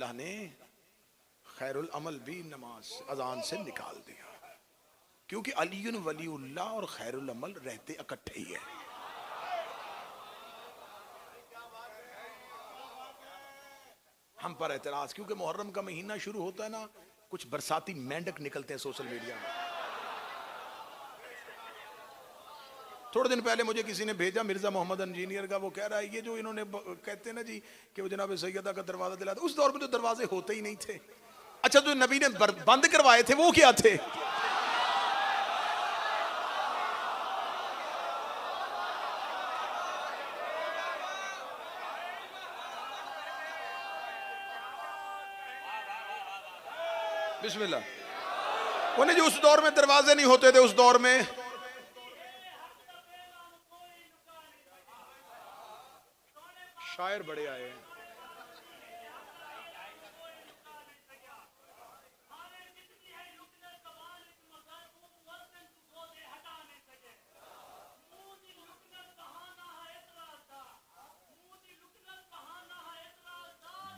अल्लाह ने खैरुल अमल भी नमाज अजान से निकाल दिया, क्योंकि अलीयुन वलीउल्लाह और खैरुल अमल रहते इकट्ठे ही है। हम पर एतराज, क्योंकि मुहर्रम का महीना शुरू होता है ना, कुछ बरसाती मेंढक निकलते हैं सोशल मीडिया में। थोड़े दिन पहले मुझे किसी ने भेजा, मिर्जा मोहम्मद इंजीनियर का, वो कह रहा है ये जो इन्होंने कहते हैं ना जी कि वो जनाब सैयदा का दरवाजा दिलाते, उस दौर में तो दरवाजे होते ही नहीं थे। अच्छा, जो नबी ने बंद करवाए थे वो क्या थे? बिस्मिल्लाह। उन्हें जो उस दौर में दरवाजे नहीं होते थे, उस दौर में शायर बड़े आए हैं।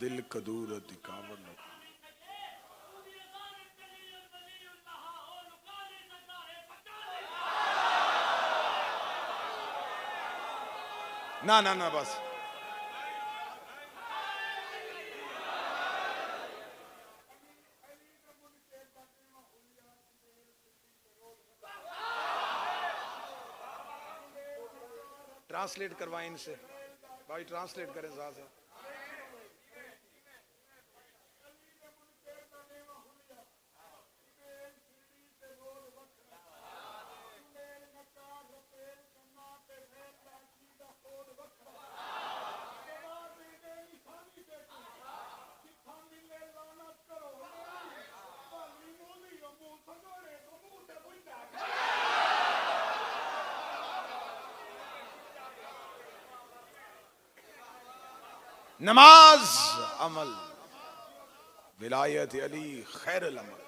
दिल कदूर दिखावट ना ना ना, बस ट्रांसलेट करवाएं इनसे, भाई ट्रांसलेट करें साथ साथ। नमाज अमल, विलायत अली खैरुल अमल।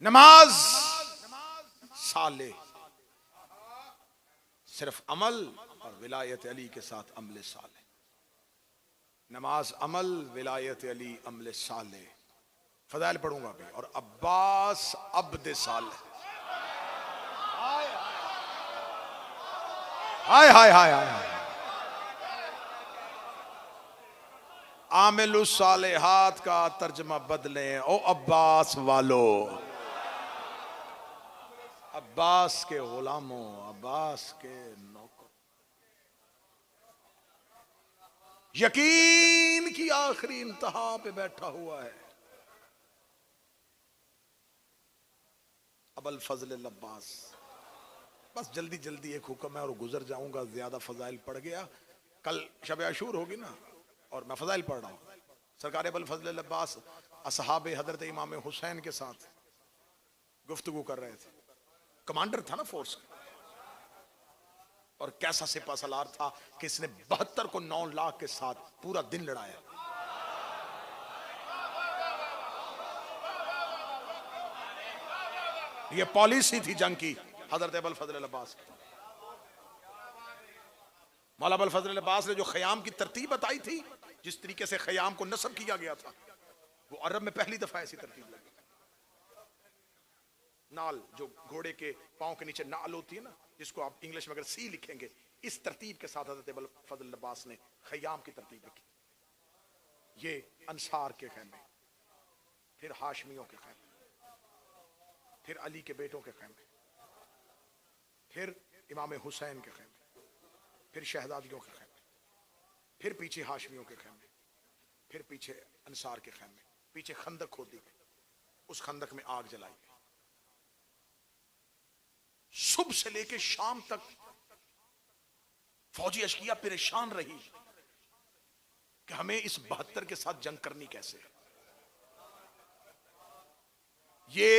नमाज साले, सिर्फ अमल, और विलायत अली के साथ अमल साले। नमाज अमल, विलायत अली अमल साले। फजाइल पढ़ूंगा भी। और अब्बास अब्द साले। हाय हाय हाय हाय। आमिलु सालेहात का तर्जमा बदलें ओ अब्बास वालो, अब्बास के गुलामों, अब्बास के नौकर। यकीन की आखिरी इंतहा पे बैठा हुआ है अबुल फजल अब्बास। बस जल्दी जल्दी एक हुक्म है और गुजर जाऊंगा, ज्यादा फजाइल पड़ गया। कल शब आशूर होगी ना, और मैं फजाइल पढ़ रहा हूँ। सरकार अबुल फजल अब्बास असहाब हजरत इमाम हुसैन के साथ गुफ्तगू कर रहे थे। कमांडर था ना फोर्स का, और कैसा सिपा सलार था कि इसने 72 को 9 लाख के साथ पूरा दिन लड़ाया। ये पॉलिसी थी जंग की हजरत अबुल फजल अब्बास की। मौला अबुल फजल अब्बास ने जो ख़याम की तरतीब बताई थी, जिस तरीके से ख़याम को नस्ब किया गया था, वो अरब में पहली दफा ऐसी तरतीब लगी। नाल, जो घोड़े के पांव के नीचे नाल होती है ना, जिसको आप इंग्लिश में अगर सी लिखेंगे, इस तरतीब के साथ हज़रत अबुल फजल अब्बास ने ख़याम की तरतीब रखी। ये अंसार के खैमे, फिर हाशमियों के खैमे, फिर अली के बेटों के खैमे, फिर इमाम हुसैन के खैमे, फिर शहजादियों के खैमे, फिर पीछे हाशमियों के खैमे, फिर पीछे अंसार के खैमे, पीछे खंदक खोदी गई, उस खंदक में आग जलाई गई। सुबह से लेकर शाम तक फौजी अशकिया परेशान रही कि हमें इस 72 के साथ जंग करनी कैसे है। ये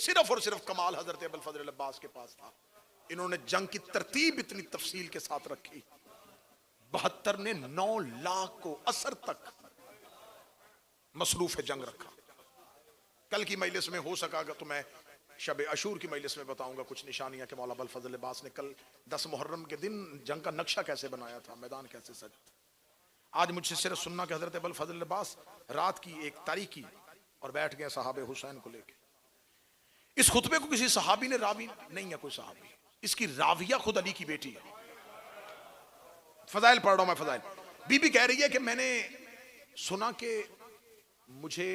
सिर्फ और सिर्फ कमाल हजरत अबुल फजल अब्बास के पास था। इन्होंने जंग की तरतीब इतनी तफसील के साथ रखी। 72 ने 9 लाख को असर तक मसरूफ जंग रखा। कल की मजलिस में हो सका तो मैं शब अशूर की मजलिस में बताऊंगा कुछ निशानियां कि मौला अबुल फजल अब्बास ने कल 10 मुहर्रम के दिन जंग का नक्शा कैसे बनाया था, मैदान कैसे सजा था। आज मुझसे सिर्फ सुनना कि हजरत अबुल फजल अब्बास रात की एक तारीख की और बैठ गए साहब हुसैन को लेके। इस खुतबे को किसी सहाबी ने रावी नहीं है, कोई सहाबी, इसकी राविया खुद अली की बेटी है। फजाइल पढ़ रहा हूं मैं, फजाइल। बीबी कह रही है कि मैंने सुना कि मुझे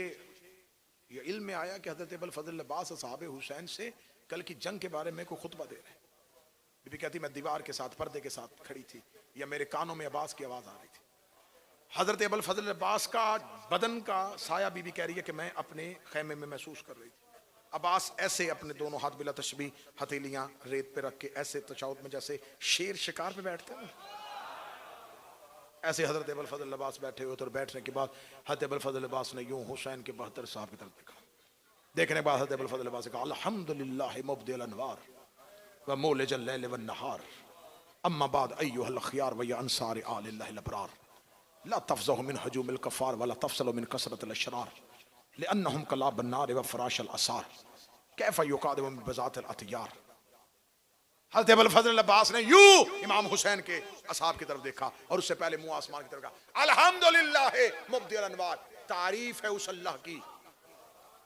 ये इल्म में आया कि हजरत अबुल फजल अब्बास साहब हुसैन से कल की जंग के बारे में कोई खुतबा दे रहे हैं। बीबी कहती मैं दीवार के साथ पर्दे के साथ खड़ी थी, या मेरे कानों में अब्बास की आवाज आ रही थी। हजरत अबुल फजल अब्बास का बदन का साया बीबी कह रही है कि मैं अपने खैमे में महसूस कर रही थी। अब्बास ऐसे अपने दोनों हाथ बिला तशबी हथेलियां रेत पे रख के ऐसे तशाहुद में जैसे शेर शिकार पे बैठते हैं, ऐसे हजरत अबुल फजल अब्बास बैठे हुए। तो बैठने के बाद हजरत अबुल फजल अब्बास ने यूं हुसैन के बहत्तर साहब की तरफ देखा। देखने के बाद हजरत अबुल फजल अब्बास ने कहा अल्हम्दुलिल्लाह मुब्दिल अनवार व मौलिजल लैल वन नहार अम्मा बाद अय्युहल अखयार व या अंसार आलिल्लाहिल अबरार ला तफज़हु मिन हजूमिल कफ़ार वला तफसलु मिन कसरतिल अशरार लिअन्नहुम कला बन्नार व फराशल असार कैफ़ युक़ादिमु बिज़ातिल अतयार। हज़रत अबुल फज़ल अब्बास ने यूं इमाम हुसैन के असहाब की तरफ देखा और उससे पहले मुंह आसमान की तरफ कहा अल्हम्दुलिल्लाह मुब्दिल अनवार, तारीफ है उस अल्लाह की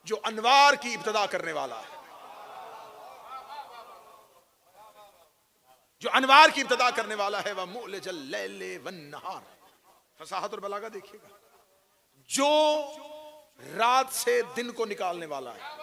जो अनवार की इब्तिदा करने वाला है, जो अनवार की इब्तिदा करने वाला है। वह मुअलिजल लैल वन नहार, फसाहत और बलागा देखिएगा, जो रात से दिन को निकालने वाला है।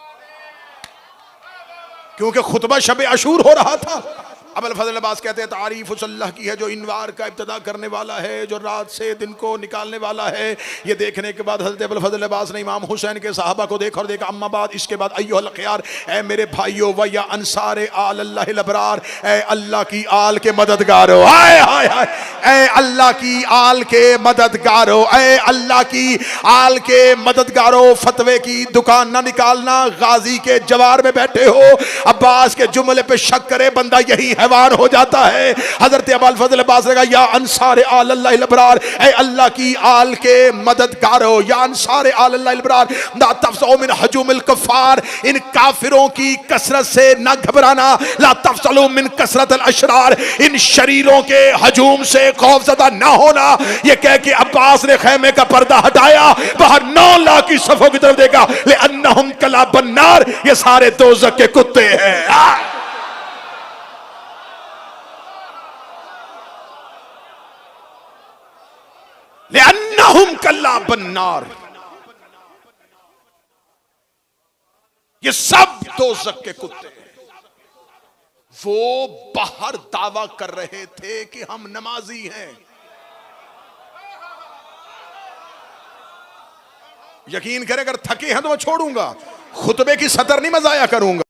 क्योंकि खुतबा शब अशूर हो रहा था। अबुल फजल अब्बास कहते हैं तारीफ उस अल्लाह की है जो इनवार का इब्तिदा करने वाला है, जो रात से दिन को निकालने वाला है। ये देखने के बाद हज़रत अबुल फजल अब्बास ने इमाम हुसैन के सहाबा को देखा और देखा अम्मा बाद, इसके बाद अय्युहल खयार, ए मेरे भाइयों, व या अंसारे आलिल्लाहिल अबरार, ए अल्लाह की आल के मददगारों, हाय हाय हाय, ए अल्लाह की आल के मददगारों, ए अल्लाह की आल के मददगारों, फतवे की दुकान ना निकालना, गाजी के जवार में बैठे हो। अब्बास के जुमले पे शक करे बंदा यही हैवान हो जाता है। हजरत अबुल फजल अब्बास ने कहा या अंसार आलिल्लाहिल अबरार, ऐ अल्लाह की आल के मददगारों, या अंसार आलिल्लाहिल अबरार ला तफज़उ मिन हजूमिल कफ़ार, इन काफिरों की कसरत से न घबराना, ला तफज़लु मिन कसरतिल अशरार, इन शरीरों के हजूम से खौफज़दा न होना। ये कह के अब्बास ने खैमे का पर्दा हटाया, बाहर 9 लाख की सफ़ों की तरफ देखा, ले अन्नहुम कला बन्नार, ये सारे दोज़ख के कुत्ते हैं। लिअन्नहुम कल्ला बन्नार, ये सब दोज़ख के कुत्ते हैं। वो बाहर दावा कर रहे थे कि हम नमाजी हैं। यकीन करें अगर थके हैं तो मैं छोड़ूंगा, खुतबे की सतर नहीं मजाया करूंगा।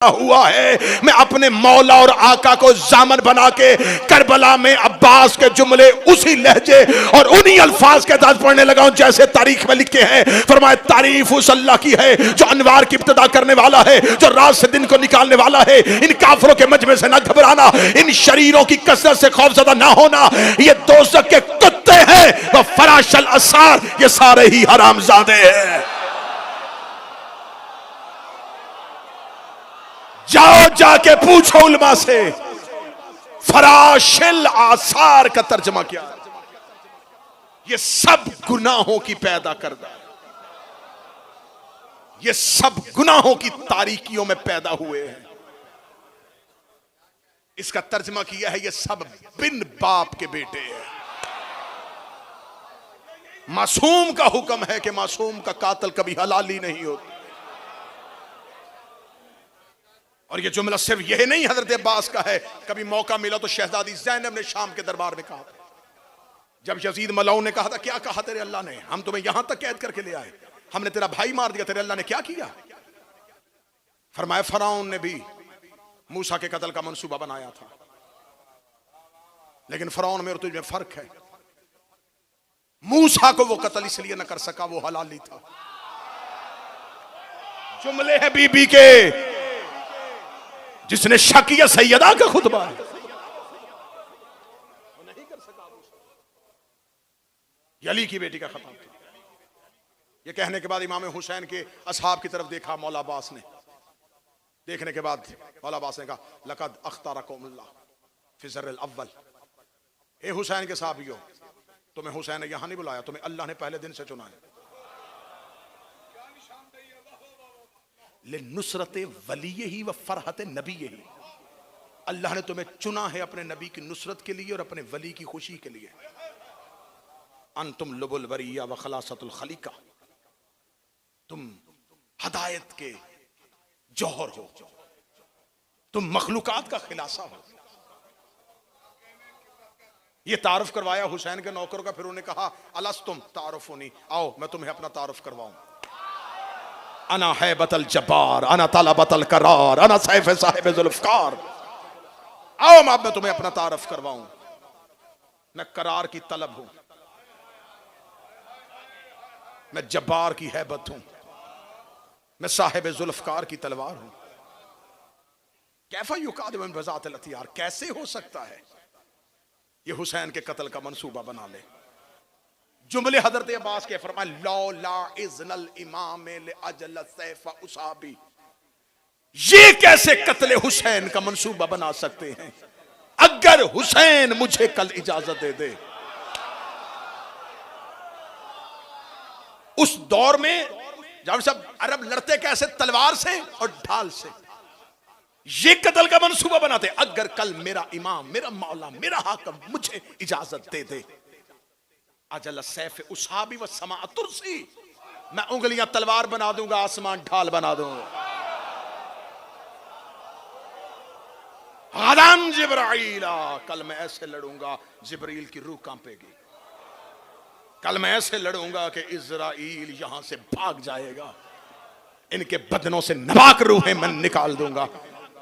हुआ है मैं अपने मौला और आका को जामन बना के करबला में अब्बास के जुमले उसी लहजे और उन्हीं अल्फाज के साथ पढ़ने लगा हूं जैसे तारीख में लिखे हैं। फरमाया तारीफ उस अल्लाह की है जो अनवार की इब्तिदा करने वाला है, जो रात से दिन को निकालने वाला है। इन काफिरों के मजमे से ना घबराना, इन शरीरों की कसरत से खौफजदा ना होना, ये दोज़ख के कुत्ते हैं। वह फराशल असार, ये सारे ही हरामजादे हैं। जाओ जाके पूछो उलमा से फराशिल आसार का तर्जमा क्या है। ये सब गुनाहों की पैदा करदा है, ये सब गुनाहों की तारीकियों में पैदा हुए हैं। इसका तर्जमा किया है ये सब बिन बाप के बेटे हैं। मासूम का हुक्म है कि मासूम का कातिल कभी हलाली नहीं होता। और ये जुमला सिर्फ यही नहीं हजरत अब्बास का है, कभी मौका मिला तो शहजादी ज़ैनब ने शाम के दरबार में कहा, जब यजीद मलाऊन ने कहा था क्या कहा तेरे अल्लाह ने, हम तुम्हें यहां तक कैद करके ले आए, हमने तेरा भाई मार दिया, तेरे अल्लाह ने क्या किया। फरमाया फराउन ने भी मूसा के कत्ल का मंसूबा बनाया था, लेकिन फराउन में और तुझ में फर्क है। मूसा को वो कत्ल इसलिए न कर सका, वो हलाली था। जुमले हैं बीबी के, जिसने शक किया सैयदा का खुतबा है, वो नहीं कर सका। ये अली की बेटी का खत्म था। ये कहने के बाद इमाम हुसैन के असहाब की तरफ देखा मौला अब्बास ने। देखने के बाद मौला अब्बास ने कहा लक़द अख्तारकुमुल्लाह फी ज़र्रिल अव्वल, ए हुसैन के साहबियों, तुम्हें हुसैन ने यहां नहीं बुलाया, तुम्हें अल्लाह ने पहले दिन से चुना है। लिनुसरत वलीयही व फरहत नबीयही, अल्लाह ने तुम्हें चुना है अपने नबी की नुसरत के लिए और अपने वली की खुशी के लिए। अंतुम लुबुल वरिया व खलासतुल खलीका, तुम हदायत के जौहर हो, तुम मखलूकात का खिलासा हो। ये तारुफ करवाया हुसैन के नौकरों का। फिर उन्होंने कहा अलस्तुम तारुफुनी, आओ मैं तुम्हें अपना तारुफ करवाऊं। अना हैबतल जब्बार, अना तलबतल करार, अना सैफ साहिब जुल्फकार। आओ मैं तुम्हें अपना तारुफ करवाऊं। मैं करार की तलब हूं, मैं जब्बार की हैबत हूं, मैं साहिब जुल्फकार की तलवार हूं। कैफा युकादिम बज़ातिल हथियार, कैसे हो सकता है ये हुसैन के कत्ल का मंसूबा बना ले। जुमले हजरत अब्बास के फरमाए लौला इज़्नल इमाम लिअजल सैफ उसाबी, ये कैसे कत्ले हुसैन का मंसूबा बना सकते हैं अगर हुसैन मुझे कल इजाजत दे दे। उस दौर में जब सब अरब लड़ते कैसे, तलवार से और ढाल से, ये कत्ल का मंसूबा बनाते। अगर कल मेरा इमाम, मेरा मौला, मेरा हाकिम मुझे इजाजत दे दे, अजल सैफ उसाबी व समा तुरसी, मैं उंगलियां तलवार बना दूंगा, आसमान ढाल बना दूंगा। आदम जिब्राइला, कल मैं ऐसे लड़ूंगा जिब्रील की रूह कांपेगी। कल मैं ऐसे लड़ूंगा कि इज़राइल यहां से भाग जाएगा, इनके बदनों से नापाक रूहें मैं निकाल दूंगा।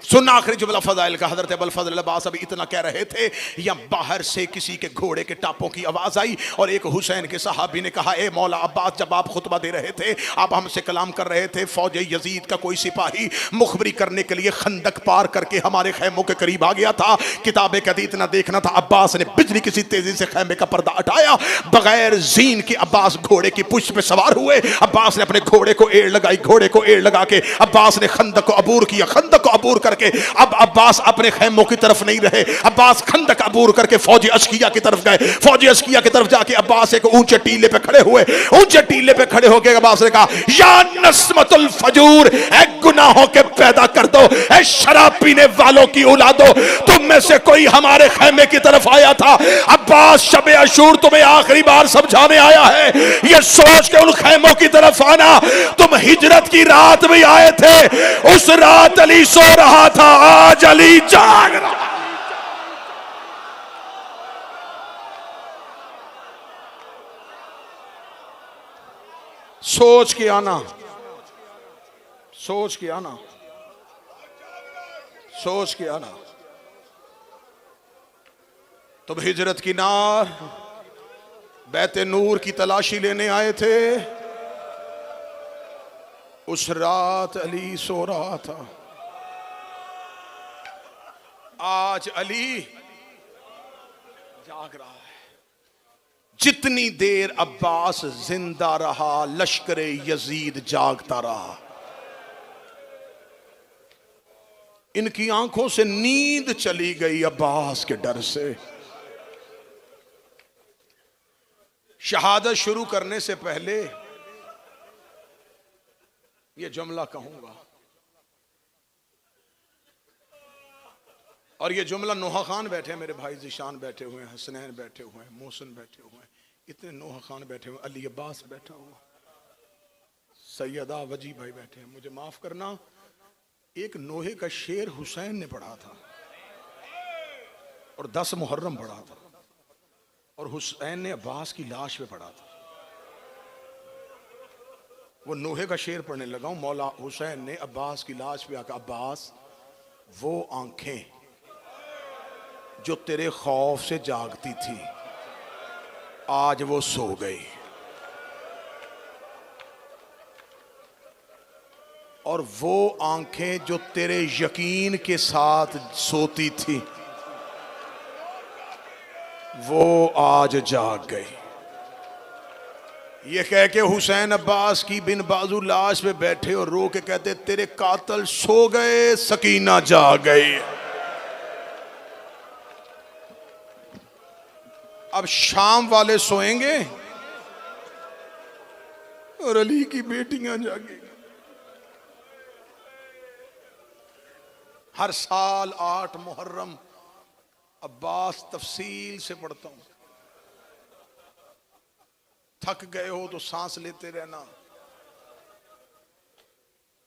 सुनना आखिरी जुमला फजाइल का। हजरत अबुल फजल अब्बास अभी इतना कह रहे थे, या बाहर से किसी के घोड़े के टापों की आवाज आई और एक हुसैन के सहाबी ने कहा, ए मौला अब्बास, जब आप खुतबा दे रहे थे, आप हमसे कलाम कर रहे थे, फौज यजीद का कोई सिपाही मुखबरी करने के लिए खंदक पार करके हमारे खैमों के करीब आ गया था, किताब कदी इतना देखना था। अब्बास ने बिजली किसी तेजी से खैमे का पर्दा हटाया, बगैर जीन के अब्बास घोड़े की पुष्ट पे सवार हुए। अब्बास ने अपने घोड़े को एड़ लगाई, घोड़े को एड़ लगा के अब्बास ने खंदक को अबूर किया। खंदक को अबूर करके अब अब्बास अपने खैमों की तरफ नहीं रहे, अब्बास खंदक अबूर करके फौजी अशकिया की तरफ गए। फौजी अशकिया की तरफ जाके अब्बास एक ऊंचे टीले पे खड़े हुए। ऊंचे टीले पे खड़े होकर अब्बास ने कहा, या नस्मतुल फजूर, ऐ गुनाहों के पैदा कर दो, ऐ शराब पीने वालों की औलादो, तुम में से कोई हमारे खैमे की तरफ आया था। अब्बास शबे अशूर तुम्हें आखिरी बार समझाने आया है, ये सोच के उन खैमों की तरफ आना, तुम हिजरत की रात में आए थे, उस रात अली सो रहा था, आज अली जाग रहा। सोच के आना, सोच के आना, सोच के आना। तुम हिजरत की नार बैते नूर की तलाशी लेने आए थे, उस रात अली सो रहा था, आज अली जाग रहा है। जितनी देर अब्बास जिंदा रहा, लश्कर यजीद जागता रहा। इनकी आंखों से नींद चली गई अब्बास के डर से। शहादत शुरू करने से पहले यह जुमला कहूंगा, और ये जुमला नोहा खान बैठे हैं, मेरे भाई जिशान बैठे हुए हैं, हसनैन बैठे हुए हैं, मोहसिन बैठे हुए हैं, इतने नोहा खान बैठे हुए, अली अब्बास बैठा हुआ, सैयदा वजी भाई बैठे हैं। मुझे माफ करना, एक नोहे का शेर हुसैन ने पढ़ा था और 10 मुहर्रम पढ़ा था, और हुसैन ने अब्बास की लाश पे पढ़ा था। वो नोहे का शेर पढ़ने लगा हूं। मौला हुसैन ने अब्बास की लाश पे आकर, अब्बास वो आंखें जो तेरे खौफ से जागती थी, आज वो सो गई। और वो आंखें जो तेरे यकीन के साथ सोती थी वो आज जाग गई। ये कह के हुसैन अब्बास की बिन बाजू लाश पे बैठे और रो के कहते तेरे कातल सो गए, सकीना जाग गई। अब शाम वाले सोएंगे और अली की बेटियां जागेंगी। हर साल 8 मुहर्रम अब्बास तफसील से पढ़ता हूं। थक गए हो तो सांस लेते रहना।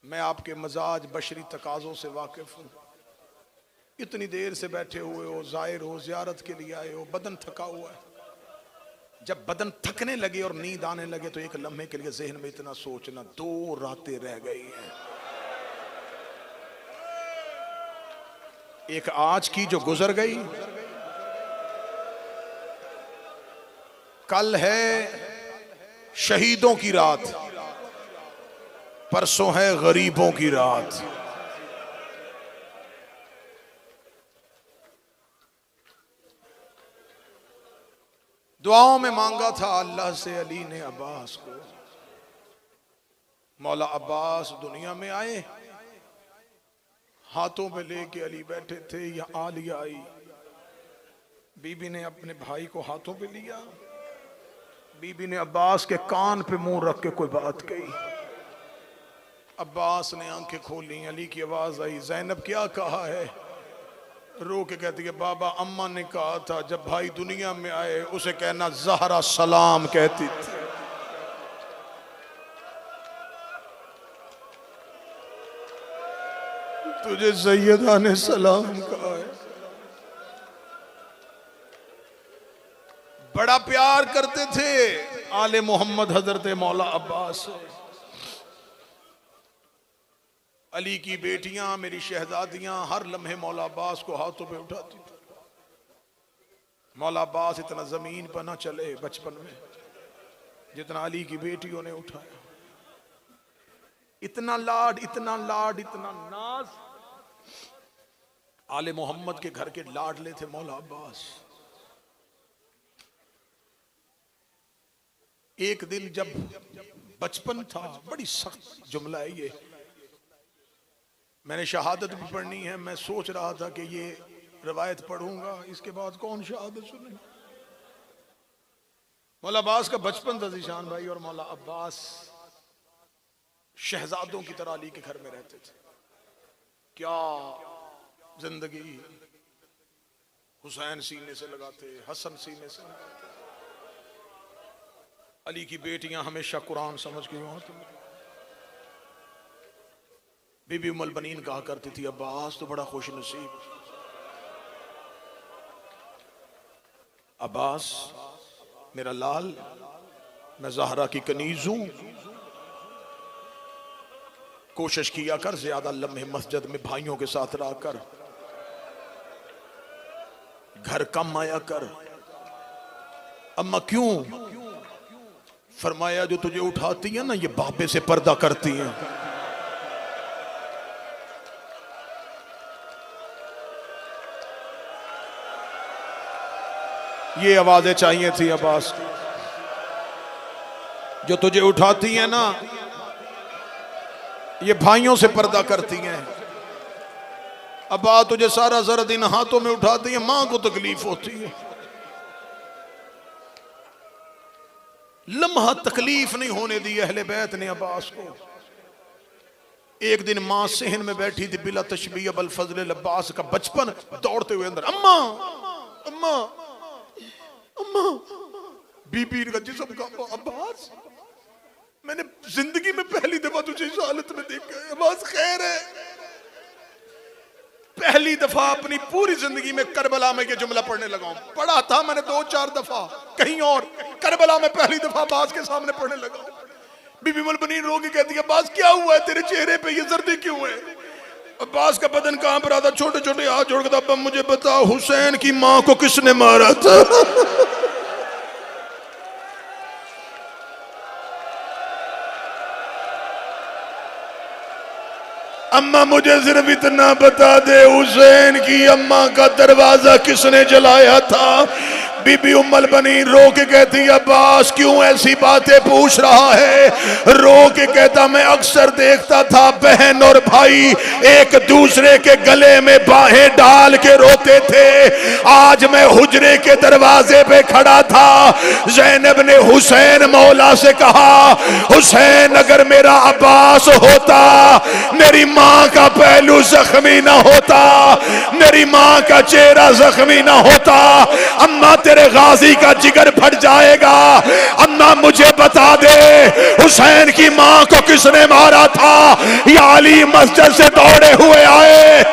मैं आपके मजाज बशरी तकाजों से वाकिफ हूं। इतनी देर से बैठे हुए हो, जाहिर हो, जियारत के लिए आए हो, बदन थका हुआ है। जब बदन थकने लगे और नींद आने लगे तो एक लम्हे के लिए जहन में इतना सोचना 2 रातें रह गई हैं। एक आज की जो गुजर गई, कल है शहीदों की रात, परसों है गरीबों की रात। दुआओं में मांगा था अल्लाह से अली ने अब्बास को। मौला अब्बास दुनिया में आए, हाथों पे लेके अली बैठे थे। या आलिया आई, बीबी ने अपने भाई को हाथों पे लिया। बीबी ने अब्बास के कान पे मुंह रख के कोई बात कही। अब्बास ने आंखें खोली, अली की आवाज आई, ज़ैनब क्या कहा है? रो के कहती है, बाबा अम्मा ने कहा था जब भाई दुनिया में आए उसे कहना ज़हरा सलाम कहती थी। तुझे सैयदा ने सलाम कहा है। बड़ा प्यार करते थे आले मोहम्मद हजरत मौला अब्बास। अली की बेटियां, मेरी शहजादियां हर लम्हे मौला अब्बास को हाथों पे उठाती थी। मौला अब्बास इतना जमीन पर न चले बचपन में जितना अली की बेटियों ने उठाया। इतना लाड, इतना लाड, इतना नाज। आले मोहम्मद के घर के लाडले थे मौला अब्बास। एक दिन जब बचपन था, बड़ी सख्त जुमला है ये, मैंने शहादत भी पढ़नी है। मैं सोच रहा था कि ये रवायत पढ़ूंगा, इसके बाद कौन शहादत सुने। मौला अब्बास का बचपन था ज़ीशान भाई, और मौला अब्बास शहजादों की तरह अली के घर में रहते थे। क्या जिंदगी! हुसैन सीने से लगाते, हसन सीने से लगाते। अली की बेटियां हमेशा कुरान समझ के होती। बीबी उम्मुल बनीन कहा करती थी, अब्बास तो बड़ा खुश नसीब। अब्बास मेरा लाल, मैं ज़हरा की कनीज हूं। कोशिश किया कर ज्यादा लम्हे मस्जिद में भाइयों के साथ रहा कर, घर कम आया कर। अम्मा क्यों? फरमाया जो तुझे उठाती है ना, ये बाबे से पर्दा करती हैं। ये आवाजें चाहिए थी अब्बास की। जो तुझे उठाती हैं ना, ये भाइयों से पर्दा करती हैं। अब्बा तुझे सारा सारा दिन हाथों में उठाती है, मां को तकलीफ होती है। लम्हा तकलीफ नहीं होने दी अहले बैत ने अब्बास को। एक दिन मां सहन में बैठी थी, बिला तशबीह अबुल फजल अब्बास का बचपन, दौड़ते हुए अंदर, अम्मा अम्मा अम्मा। बीबी का जिस्म का अब्बास, मैंने जिंदगी में पहली दफा तुझे इस हालत में देखा है। अब्बास खैर है? पहली दफा अपनी पूरी जिंदगी में करबला में ये जुमला पढ़ने लगा हूं। पढ़ा था मैंने 2-4 दफा कहीं और, करबला में पहली दफा अब्बास के सामने पढ़ने लगा। बीबी उम्मुल बनीन रोगी कहती है, अब्बास क्या हुआ है तेरे चेहरे पे ये जर्दी क्यों है? अब्बास का बदन कहां पर आता, छोटे छोटे हाथ जोड़ के, अब्बा मुझे बता हुसैन की मां को किसने मारा था? अम्मा मुझे सिर्फ इतना बता दे, हुसैन की अम्मा का दरवाजा किसने जलाया था? बीबी उम्मुल बनीन रो के कहती, अब्बास क्यों ऐसी बातें पूछ रहा है? रो के कहता, मैं अक्सर देखता था बहन और भाई एक दूसरे के गले में बाहें डाल के रोते थे। आज मैं हुजरे के दरवाजे पे खड़ा था, ज़ैनब ने हुसैन मौला से कहा, हुसैन अगर मेरा अब्बास होता, मेरी माँ का पहलू जख्मी ना होता, मेरी माँ का चेहरा जख्मी ना होता, अम्मा तेरे गाजी का जिगर फट जाएगा। अम्मा मुझे बता दे, हुसैन की माँ को किसने मारा था? या अली मस्जिद से दौड़े हुए आए।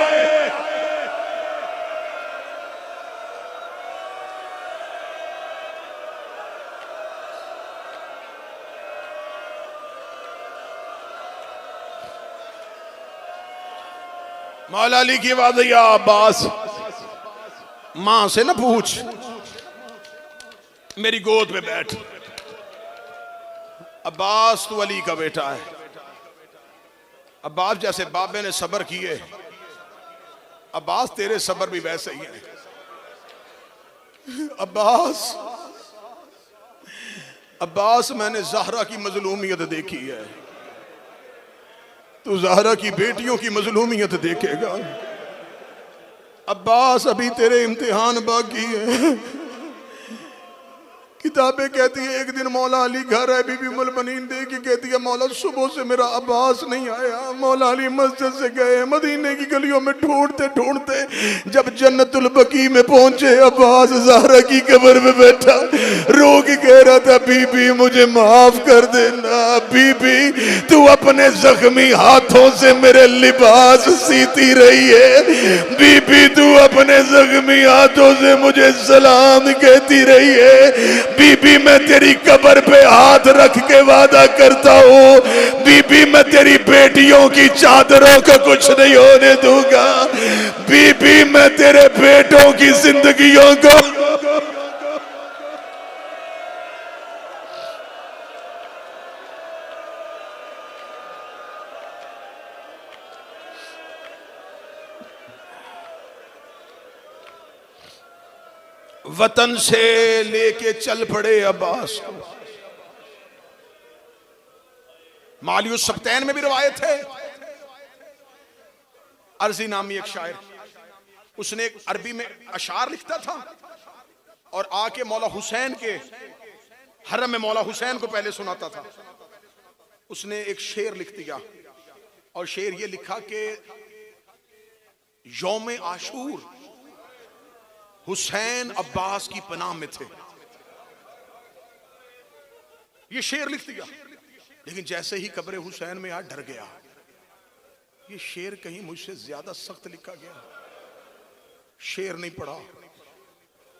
मौला अली की बात है, या अब्बास मां से ना पूछ, मेरी गोद पे बैठ। अब्बास तू अली का बेटा है। अब्बास जैसे बाबे ने सब्र किए, अब्बास तेरे सब्र भी वैसे ही है। अब्बास मैंने ज़हरा की मजलूमियत देखी है, तू ज़हरा की बेटियों की मजलूमियत देखेगा। अब्बास अभी तेरे इम्तिहान बाकी है। किताबें कहती है एक दिन मौला अली घर है, बीबी उम्मुल बनीन देख के कहती है, मौला सुबह से मेरा अब्बास नहीं आया। मौला अली मस्जिद से गए, मदीने की गलियों में ढूंढते ढूंढते जब जन्नतुल बकी में पहुंचे, अब्बास ज़हरा की कब्र में बैठा रो के कह रहा था, बीबी मुझे माफ कर देना, बीबी तू अपने जख्मी हाथों से मेरे लिबास सीती रही है, बीबी तू अपने जख्मी हाथों से मुझे सलाम कहती रही है, बीबी मैं तेरी कब्र पे हाथ रख के वादा करता हूँ, बीबी मैं तेरी बेटियों की चादरों को कुछ नहीं होने दूंगा, बीबी मैं तेरे बेटों की जिंदगियों को। वतन से लेके चल पड़े अब्बास को। मालियुस सब्तैन में भी रवायत है, अर्जी नामी एक शायर, उसने एक अरबी में अशार लिखता था और आके मौला हुसैन के हरम में मौला हुसैन को पहले सुनाता था। उसने एक शेर लिख दिया और शेर ये लिखा कि यौम आशूर हुसैन अब्बास की पनाह में थे। ये शेर लिख दिया, लेकिन जैसे ही कब्र हुसैन में आ डर गया, ये शेर कहीं मुझसे ज्यादा सख्त लिखा गया। शेर नहीं पढ़ा,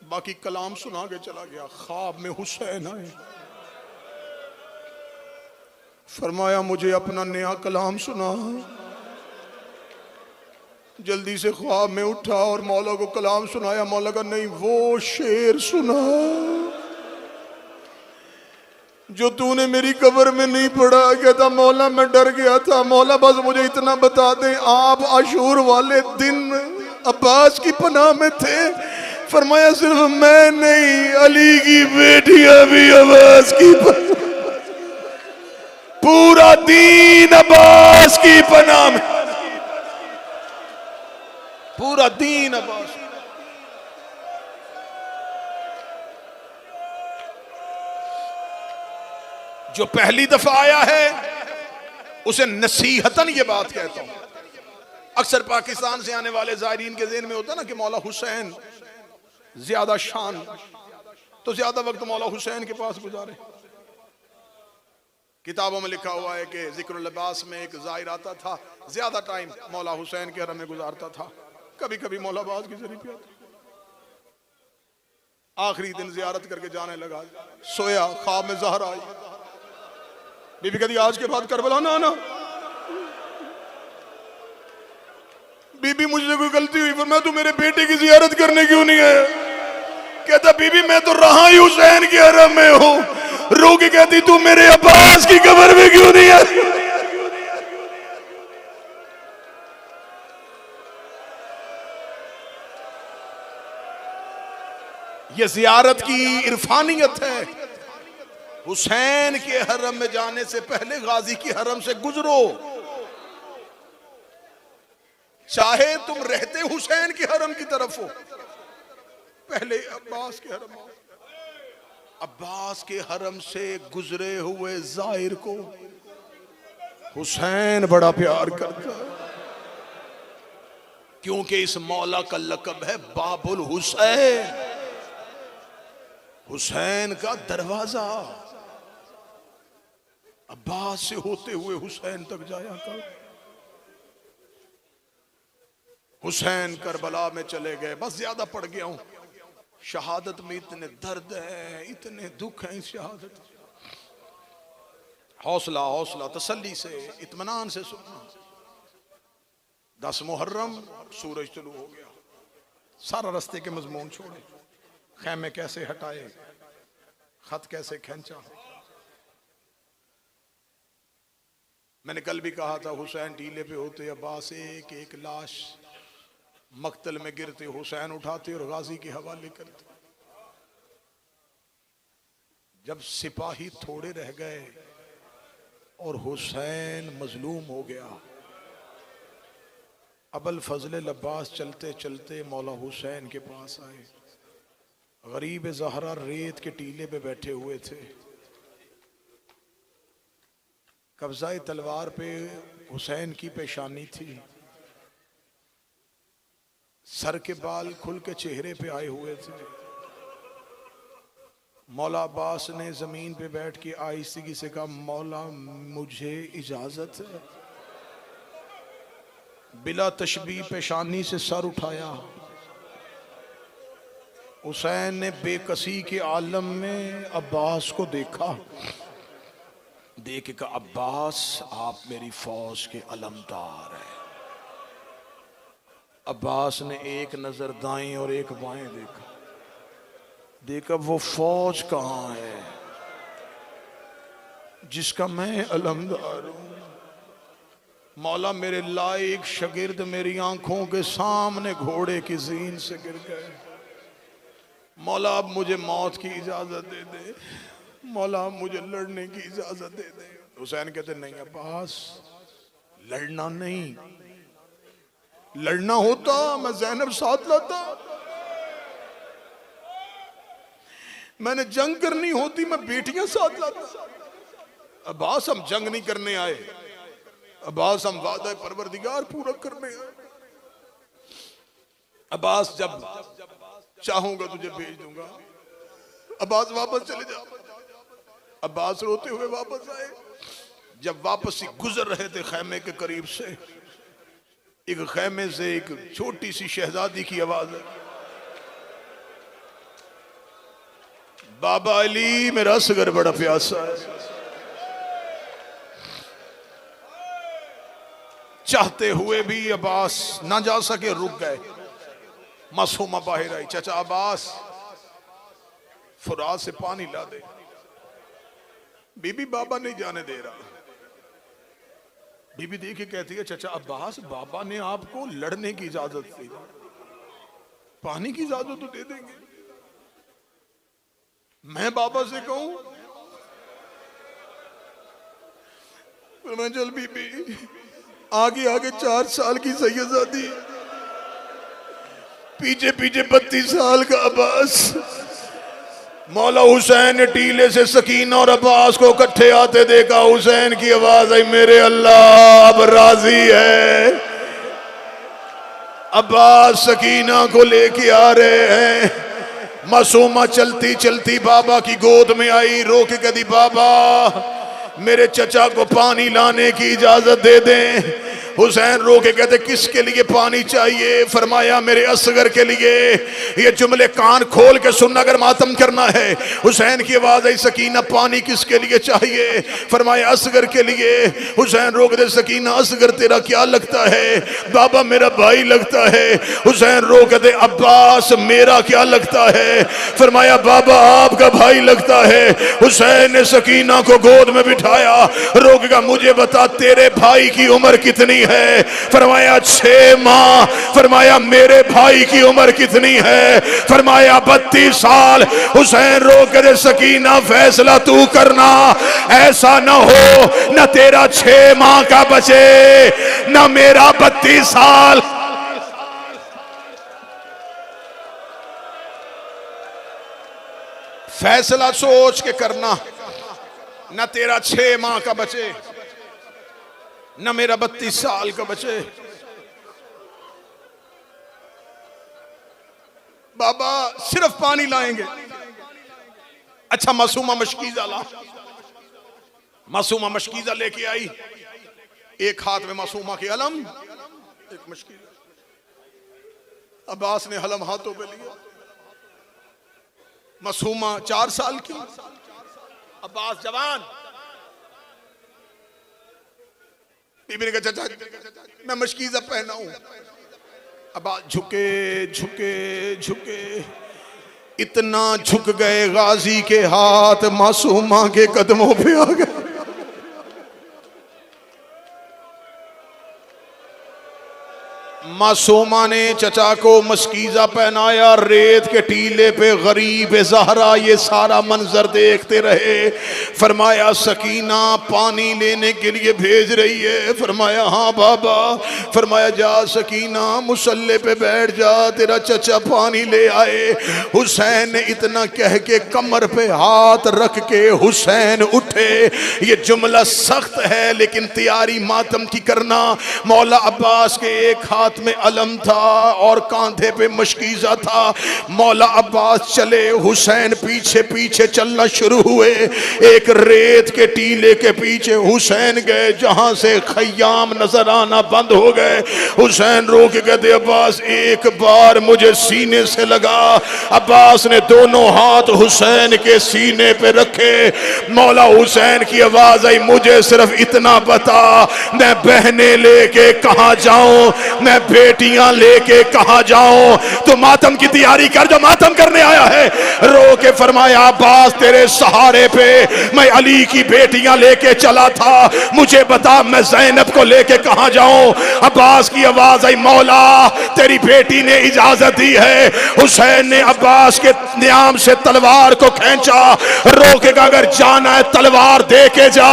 बाकी कलाम सुना के चला गया। ख्वाब में हुसैन आए, फरमाया मुझे अपना नया कलाम सुना। जल्दी से ख्वाब में उठा और मौला को कलाम सुनाया। मौला का नहीं, वो शेर सुना जो तूने मेरी कब्र में नहीं पढ़ा। कहता मौला मैं डर गया था, मौला बस मुझे इतना बता दे, आप आशूर वाले दिन अब्बास की पनाह में थे? फरमाया सिर्फ मैं नहीं, अली की बेटियां भी अब्बास की पनाह, पूरा दीन अब्बास की पनाह में, पूरा दीन अब्बास। जो पहली दफा आया है उसे नसीहतन ये बात कहता हूं। अक्सर पाकिस्तान से आने वाले ज़ायरीन के ज़हन में होता ना कि मौला हुसैन ज्यादा शान, तो ज्यादा वक्त मौला हुसैन के पास गुजारे। किताबों में लिखा हुआ है कि ज़िक्रुल लिबास में एक ज़ाहिर आता था, ज्यादा टाइम मौला हुसैन के हरम में गुजारता था, कभी कभी मौला अब्बास की शरीफ पे आता। आखिरी दिन जियारत करके जाने लगा, सोया, ख्वाब में ज़हरा आई। बीबी कहती आज के बाद करबला ना आना। बीबी मुझसे कोई गलती हुई, पर मैं तू मेरे बेटे की जियारत करने क्यों नहीं आया? कहता बीबी मैं तो रहा ही हुसैन के हरम में हूं। रो के कहती तू मेरे अब्बास की कब्र में क्यों नहीं आया? ये जियारत की इरफानियत है। हुसैन के हरम में जाने से पहले गाजी की हरम से गुजरो, चाहे तुम रहते हुसैन के हरम की तरफ हो, पहले अब्बास के हरम। अब्बास के हरम से गुजरे हुए जाहिर को हुसैन बड़ा प्यार करता है, क्योंकि इस मौला का लक़ब है बाबुल हुसैन, हुसैन का दरवाजा। अब्बास से होते हुए हुसैन तक जाया कर। हुसैन करबला में चले गए। बस ज्यादा पढ़ गया हूं, शहादत में इतने दर्द है, इतने दुख हैं इस शहादत। हौसला हौसला, तसल्ली से, इत्मीनान से सुनना। 10 मुहर्रम सूरज तुलू हो गया। सारा रास्ते के मजमून छोड़े, खैमे कैसे हटाए, खत कैसे खींचा। मैंने कल भी कहा था, हुसैन टीले पे होते, अब्बास एक एक लाश मक्तल में गिरते, हुसैन उठाते और गाजी के हवाले करते। जब सिपाही थोड़े रह गए और हुसैन मजलूम हो गया, अबुल फजल अब्बास चलते चलते मौला हुसैन के पास आए। गरीब ज़हरा रेत के टीले पे बैठे हुए थे, कब्ज़ाए तलवार पे हुसैन की पेशानी थी, सर के बाल खुल के चेहरे पे आए हुए थे। मौला अब्बास ने जमीन पे बैठ के आहिस्तगी से कहा, मौला मुझे इजाजत है। बिला तशबीह पेशानी से सर उठाया। हुसैन ने बेकसी के आलम में अब्बास को देखा, देख के कहा, अब्बास आप मेरी फौज के अलमदार हैं। अब्बास ने एक नजर दाएं और एक बाएं देखा, देखा वो फौज कहां है जिसका मैं अलमदार हूं। मौला मेरे लायक शागिर्द मेरी आंखों के सामने घोड़े की जीन से गिर गए। मौला अब मुझे मौत की इजाजत दे दे, मौला मुझे लड़ने की इजाजत दे दे। हुसैन कहते, नहीं अब्बास, लड़ना नहीं, लड़ना होता मैं ज़ैनब साथ लाता, मैंने जंग करनी होती मैं बेटियां साथ लाता। अब्बास हम जंग नहीं करने आए, अब्बास हम वादा परवरदिगार पूरा करने आए। अब्बास जब चाहूंगा तुझे भेज दूंगा। अब्बास वापस चले जा। अब्बास रोते हुए वापस आए। जब वापस गुजर रहे थे खैमे के करीब से, एक खैमे से एक छोटी सी शहजादी की आवाज है, बाबा अली मेरा असगर बड़ा प्यासा है। चाहते हुए भी अब्बास ना जा सके, रुक गए। मासूमा बाहर आई, चाचा अब्बास फुरात से पानी ला दे। बीबी बाबा नहीं जाने दे रहा। बीबी देख के कहती है, चाचा अब्बास बाबा ने आपको लड़ने की इजाजत दी, पानी की इजाजत तो दे देंगे। मैं बाबा से कहूं? मैं चल बीबी, आगे आगे 4 साल की सैयदादी, पीछे पीछे 32 साल का अब्बास। मौला हुसैन ने टीले से सकीना और अब्बास को इकट्ठे आते देखा। हुसैन की आवाज आई, मेरे अल्लाह अब राजी है। अब्बास सकीना को लेके आ रहे हैं। मासूमा चलती चलती बाबा की गोद में आई, रो के कहती, बाबा मेरे चचा को पानी लाने की इजाजत दे दें। हुसैन रो के कहते, किसके लिए पानी चाहिए? फरमाया, मेरे असगर के लिए। ये जुमले कान खोल के सुनना अगर मातम करना है। हुसैन की आवाज आई, सकीना पानी किसके लिए चाहिए? फरमाया, असगर के लिए। हुसैन रो के, सकीना असगर तेरा क्या लगता है? बाबा मेरा भाई लगता है। हुसैन रो के दे, अब्बास मेरा क्या लगता है? फरमाया, बाबा आपका भाई लगता है। हुसैन ने सकीना को गोद में बिठाया, रो के कहा, मुझे बता तेरे भाई की उम्र कितनी है? है? फरमाया 6 माह। फरमाया मेरे भाई की उम्र कितनी है? फरमाया 32 साल। हुसैन रो के सकीना फैसला तू करना, ऐसा ना हो न तेरा 6 माह का बचे न मेरा 32 साल। फैसला सोच के करना, न तेरा 6 माह का बचे न मेरा 32 साल का बचे। बाबा सिर्फ पानी लाएंगे। अच्छा मासूमा मशकीजा ला। मासूमा मशकीजा लेके आई, एक हाथ में मासूमा के अलम, एक मशकीजा। अब्बास ने हलम हाथों पे लिया। मासूमा 4 साल की, अब्बास जवान। बीबी ने कहा चाचा मैं मशकीजा पहना हूं। अब्बास झुके झुके झुके, इतना झुक गए गाजी के हाथ मासूमा के कदमों पे आ गए। मासूमा ने चचा को मशकीजा पहनाया, रेत के टीले पे गरीब ज़हरा ये सारा मंजर देखते रहे। फरमाया सकीना पानी लेने के लिए भेज रही है। फरमाया हाँ बाबा। फरमाया जा सकीना मुसल्ले पे बैठ जा, तेरा चचा पानी ले आए। हुसैन ने इतना कह के कमर पे हाथ रख के हुसैन उठे। ये जुमला सख्त है लेकिन तैयारी मातम की करना। मौला अब्बास के एक हाथ में अलम था और कांधे पे मशकीजा था। मौला अब्बास चले, हुसैन पीछे पीछे चलना शुरू हुए। एक रेत के टीले के पीछे हुसैन गए जहां से खयाम नजर आना बंद हो गए। हुसैन रो के कहते अब्बास एक बार मुझे सीने से लगा। अब्बास ने दोनों हाथ हुसैन के सीने पे रखे। मौला हुसैन की आवाज आई मुझे सिर्फ इतना बता, मैं बहने लेके कहां जाऊं, मैं बेटियां लेके कहां जाऊं? तो मातम की तैयारी कर जो मातम करने आया है। रो के फरमाया अब्बास तेरे सहारे पे मैं अली की बेटियां लेके चला था, मुझे बता मैं ज़ैनब को लेके कहां जाऊं? अब्बास की आवाज आई मौला तेरी बेटी ने इजाजत दी है। हुसैन ने अब्बास के नियाम से तलवार को खींचा, रो के अगर जाना है तलवार दे के जा।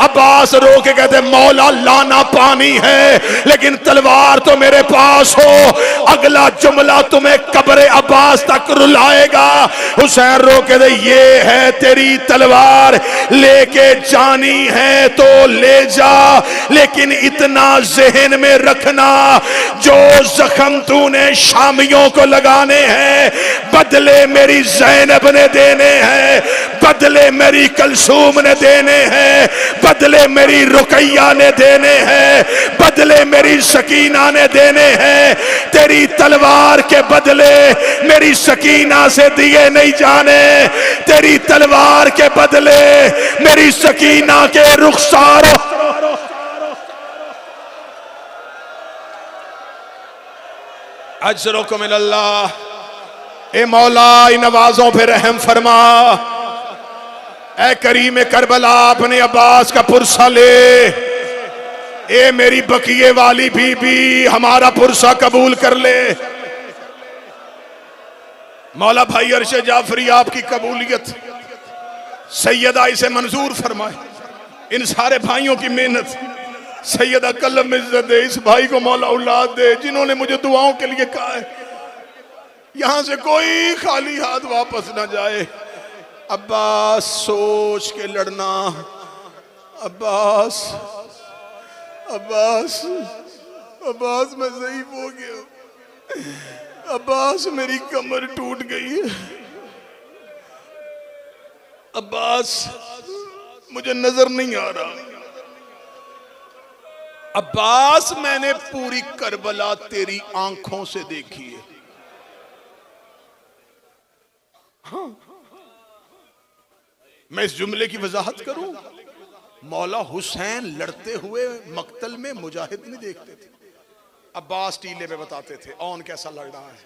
अब्बास रो के कहते मौला लाना पानी है लेकिन तलवार तो मेरे पास हो। अगला जुमला तुम्हें कब्र अब्बास तक रुलाएगा। हुसैन रो के दे ये है तेरी तलवार, लेके जानी है तो ले जा, लेकिन इतना जहन में रखना जो जख्म तूने शामियों को लगाने हैं बदले मेरी ज़ैनब ने देने हैं, बदले मेरी कलसूम ने देने हैं, बदले मेरी रुकैया ने देने हैं, बदले मेरी सकीना ने देने हैं। तेरी तलवार के बदले मेरी सकीना से दिए नहीं जाने, तेरी तलवार के बदले मेरी सकीना के रुखसार। अजरुकुम मिनल्लाह। ए मौला इन नवाजों पे रहम फरमा। ए करीम करबला अपने अब्बास का पुरसा ले। ए मेरी बकिए वाली बीबी हमारा पुरसा कबूल कर ले। मौला भाई अरशद जाफरी आपकी कबूलियत सैयदा इसे मंजूर फरमाए। इन सारे भाइयों की मेहनत सैयदा कलम इज्जत दे। इस भाई को मौला औलाद दे जिन्होंने मुझे दुआओं के लिए कहा है। यहां से कोई खाली हाथ वापस ना जाए। अब्बास सोच के लड़ना। अब्बास अब्बास अब्बास मैं ज़ईफ हो गया। अब्बास मेरी कमर टूट गई है। अब्बास मुझे नजर नहीं आ रहा। अब्बास मैंने पूरी करबला तेरी आंखों से देखी है। हाँ मैं इस जुमले की वजाहत करूं। मौला हुसैन लड़ते हुए मक्तल में मुजाहिद नहीं देखते थे। अब्बास टीले में बताते थे औन कैसा लड़ रहा है,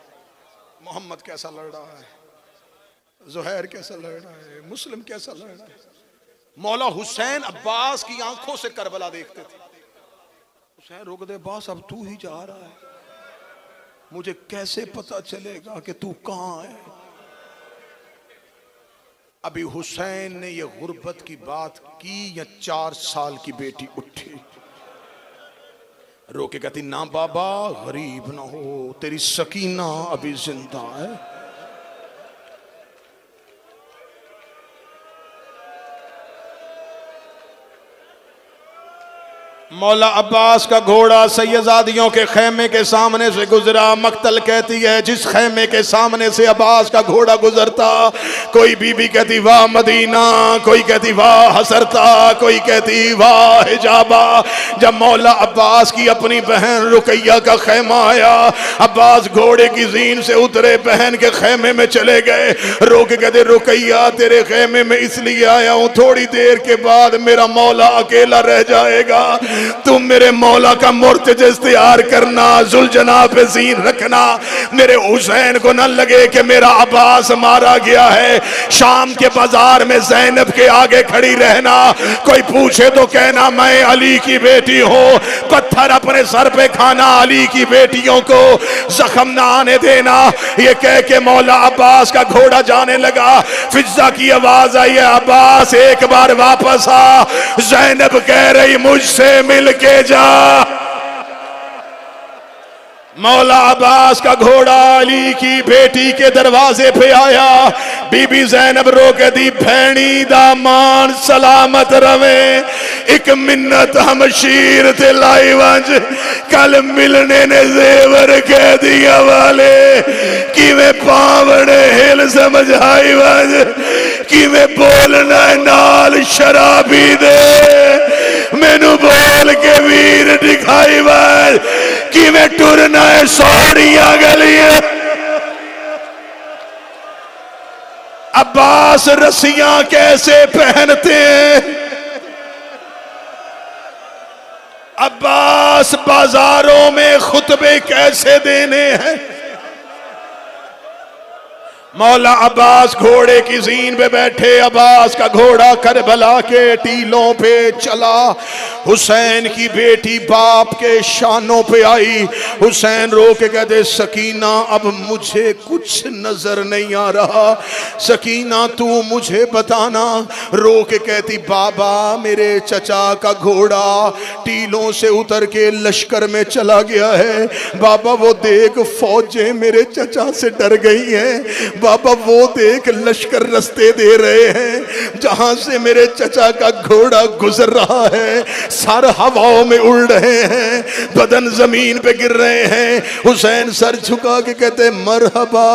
मोहम्मद कैसा लड़ रहा है, जुहैर कैसा लड़ रहा है, मुस्लिम कैसा लड़ रहा है। मौला हुसैन अब्बास की आंखों से करबला देखते थे। हुसैन रोक दे, बॉस अब तू ही जा रहा है, मुझे कैसे पता चलेगा कि तू कहां है। अभी हुसैन ने ये गुर्बत की बात की या 4 साल की बेटी उठी, रोके कहती ना बाबा गरीब ना हो, तेरी सकीना अभी जिंदा है। मौला अब्बास का घोड़ा सैयदादियों के खेमे के सामने से गुजरा। मक्तल कहती है जिस खेमे के सामने से अब्बास का घोड़ा गुजरता, कोई बीबी कहती वाह मदीना, कोई कहती वाह हसरता, कोई कहती वाह हिजाबा। जब मौला अब्बास की अपनी बहन रुकैया का खेमा आया, अब्बास घोड़े की जीन से उतरे, बहन के खेमे में चले गए। रोक के कहते रुकैया तेरे खेमे में इसलिए आया हूं, थोड़ी देर के बाद मेरा मौला अकेला रह जाएगा, तुम मेरे मौला का मुर्तजा इख्तियार करना, जुल्जनाब पे जीन रखना, मेरे हुसैन को न लगे कि मेरा अब्बास मारा गया है। शाम के बाजार में ज़ैनब के आगे खड़ी रहना, कोई पूछे तो कहना मैं अली की बेटी हूँ, पत्थर अपने सर पे खाना, अली की बेटियों को जख्म ना आने देना। ये कह के मौला अब्बास का घोड़ा जाने लगा। फिजा की आवाज आई है अब्बास एक बार वापस आ। ज़ैनब कह रही मुझसे मिल के जा। मौला अब्बास का घोड़ा अली की बेटी के दरवाजे पे आया। बीबी ज़ैनब रोक दी भैनी दा मान सलामत रवे, एक मिन्नत हम शीर ते लाई वंज, कल मिलने ने जेवर कह दिया वाले, किवें पावड़े हिल समझाई वंज, किवें बोलना नाल शराबी दे, मैनू बोल के वीर दिखाई वंज, किवें टुरना है सोहरिया गलियां। अब्बास रस्सियां कैसे पहनते हैं, अब्बास बाजारों में खुतबे कैसे देने हैं। मौला अब्बास घोड़े की जीन पे बैठे, अब्बास का घोड़ा करबला के टीलों पे चला। हुसैन की बेटी बाप के शानों पे आई। हुसैन रो के कहते सकीना अब मुझे कुछ नजर नहीं आ रहा, सकीना तू मुझे बताना। रो के कहती बाबा मेरे चचा का घोड़ा टीलों से उतर के लश्कर में चला गया है, बाबा वो देख फौजें मेरे चचा से डर गई हैं, बाबा वो देख लश्कर रस्ते दे रहे हैं, जहां से मेरे चचा का घोड़ा गुजर रहा है सर हवाओं में उड़ रहे हैं, बदन जमीन पे गिर रहे हैं। हुसैन सर झुका के कहते मरहबा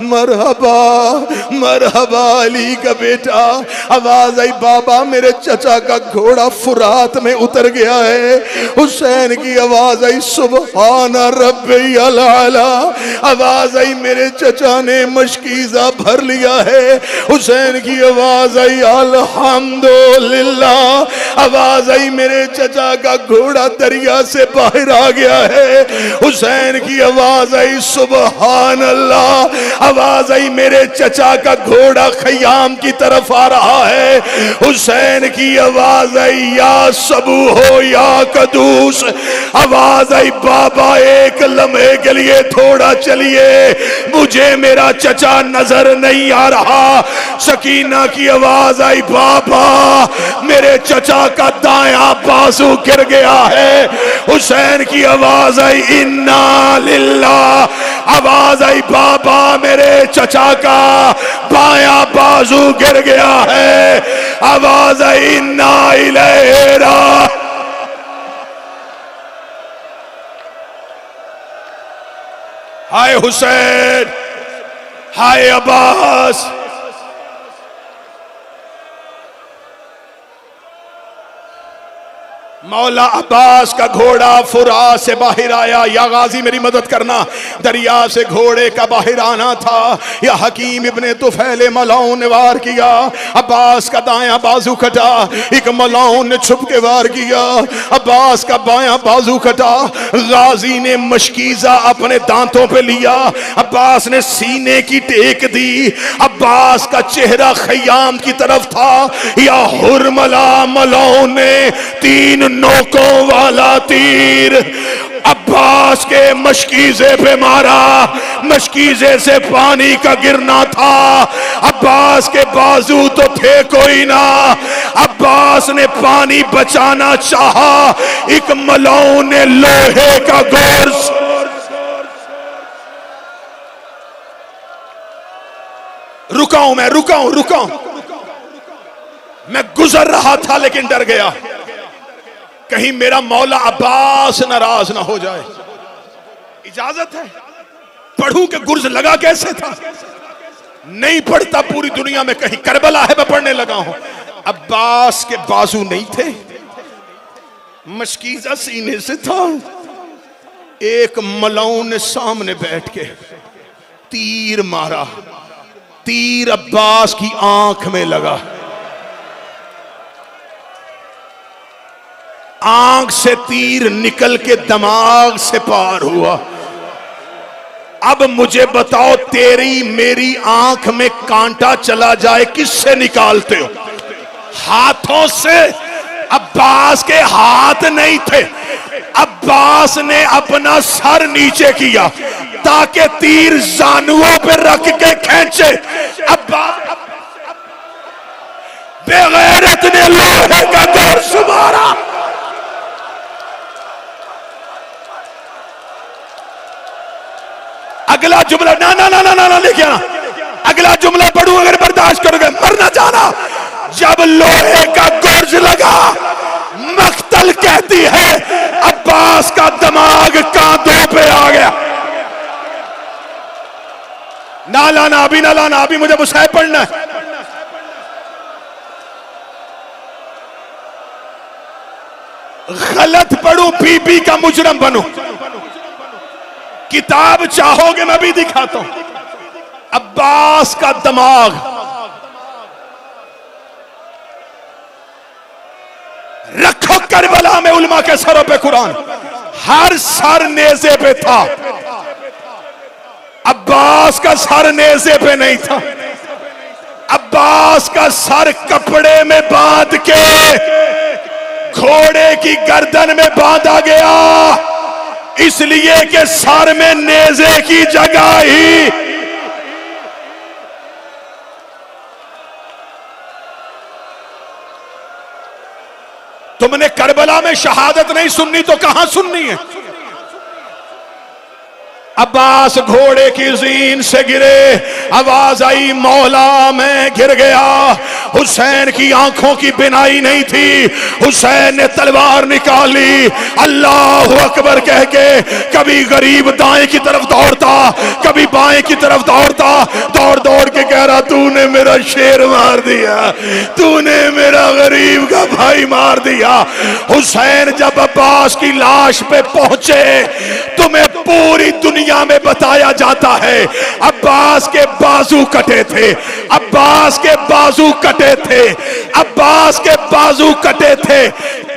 मरहबा मरहबा अली का बेटा। आवाज आई बाबा मेरे चचा का घोड़ा फुरात में उतर गया है। हुसैन की आवाज आई सुबहान रब्बी अला। आवाज आई मेरे चचा ने मशकीज़ा भर लिया है। हुसैन की आवाज आई अल्हम्दुलिल्लाह। आवाज आई मेरे चचा का घोड़ा दरिया से बाहर आ गया है। हुसैन की आवाज आई सुबहान अल्लाह। आवाज आई मेरे चचा का घोड़ा खयाम की तरफ आ रहा है। हुसैन की आवाज आई या सबू हो या कदूस। आवाज आई बाबा एक लम्हे के लिए थोड़ा चलिए, मुझे मेरा चचा नजर नहीं आ रहा। सकीना की आवाज आई बाबा मेरे चचा का दायां बाजू गिर गया है। हुसैन की आवाज आई इन्ना लिल्लाह। आवाज आई बाबा मेरे चचा का बायां बाजू गिर गया है। आवाज आई इन्ना इलैहि राजिऊन। हाय हुसैन, हाय अब्बास। मौला अब्बास का घोड़ा फुरा से बाहर आया। या गाजी मेरी मदद करना, दरिया से घोड़े का बाहर आना था। या हकीम इब्ने तुफैल मलाउन ने वार किया, अब्बास का दायां बाजू कटा। एक मलाउन ने छुप के वार किया, अब्बास का बायां बाजू कटा। गाजी ने मशकीज़ा अपने दांतों पे लिया, अब्बास ने सीने की टेक दी। अब्बास का चेहरा खयाम की तरफ था। या हुरमला मलाउन ने 3 नोकों वाला तीर अब्बास के मशकीजे पे मारा। मशकीजे से पानी का गिरना था। अब्बास के बाजू तो थे कोई ना। अब्बास ने पानी बचाना चाहा, एक मलाऊ ने लोहे का गोर्स। रुकाऊं मैं, रुकाऊं मैं गुजर रहा था लेकिन डर गया, कहीं मेरा मौला अब्बास नाराज ना हो जाए। इजाजत है पढ़ूं कि गुर्ज लगा कैसे था? नहीं पढ़ता पूरी दुनिया में कहीं। करबला है मैं पढ़ने लगा हूं। अब्बास के बाजू नहीं थे, मशकीजा सीने से था। एक मलाऊ ने सामने बैठ के तीर मारा। तीर अब्बास की आंख में लगा। आंख से तीर निकल के दिमाग से पार हुआ। अब मुझे बताओ, तेरी मेरी आंख में कांटा चला जाए किससे निकालते हो? हाथों से। अब्बास के हाथ नहीं थे। अब्बास ने अपना सर नीचे किया ताकि तीर जानुओं पे रख के खींचे। अब्बास बेगैरत ने लोहे का गोर्स मारा। अगला जुमला ना ना ना ना ना, ना लेके आना। अगला जुमला पढ़ूं अगर बर्दाश्त करोगे, मरना जाना। जब लोहे का गोर्ज लगा, मख्तल कहती है अब्बास का दिमाग कांधों पे आ गया। ना लाना अभी, ना लाना अभी, मुझे मुसाहिब पढ़ना है। गलत पढ़ूं बीबी का मुजरम बनूं। किताब चाहोगे मैं भी दिखाता हूं। अब्बास का दिमाग रखो करबला में उलमा के सरों पे कुरान, हर सर नेज़े पे था। अब्बास का सर नेज़े पे नहीं था। अब्बास का सर कपड़े में बांध के घोड़े की गर्दन में बांधा गया, इसलिए कि सर में नेज़े की जगह ही। तुमने करबला में शहादत नहीं सुननी तो कहां सुननी है? अब्बास घोड़े की जीन से गिरे, आवाज आई मौला मैं गिर गया। हुसैन की आंखों की बिनाई नहीं थी। हुसैन ने तलवार निकाली, अल्लाह अकबर कह के कभी गरीब दाएं की तरफ दौड़ता, कभी बाएं की तरफ दौड़ता, दौड़ दौड़ के कह रहा तूने मेरा शेर मार दिया, तूने मेरा गरीब का भाई मार दिया। हुसैन जब अब्बास की लाश पे पहुंचे, तुम्हें पूरी दुनिया में बताया जाता है अब्बास के बाजू कटे थे, अब्बास के बाजू कटे थे, अब्बास के बाजू कटे थे।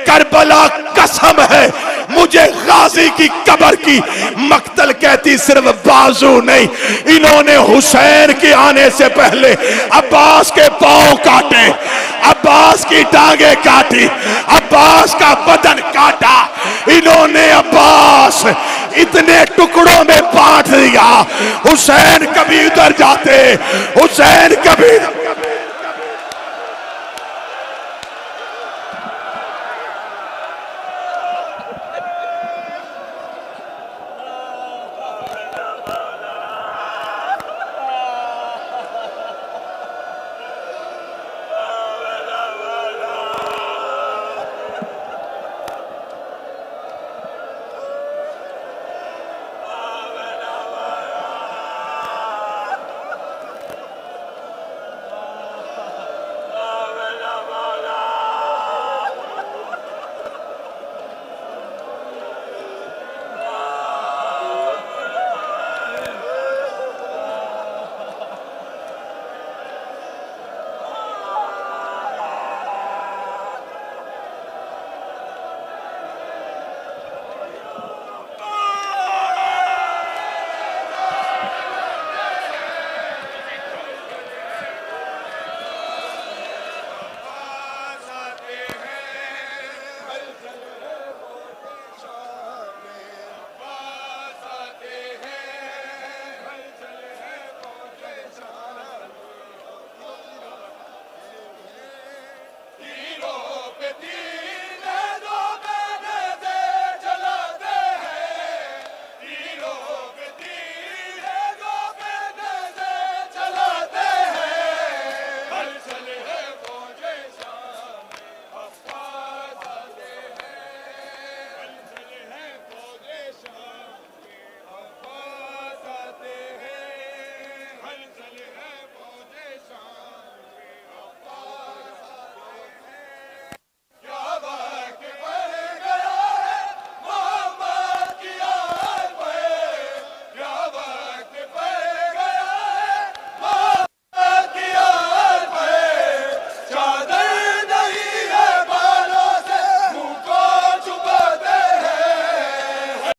करबला कसम है मुझे गाजी की कब्र की, मक्तल कहती सिर्फ बाजू नहीं, इन्होंने हुसैन के आने से पहले अब्बास के पांव काटे, अब्बास की टांगे काटी, अब्बास का बदन काटा। इन्होंने अब्बास इतने टुकड़ों में बांट दिया। हुसैन कभी उधर जाते, हुसैन कभी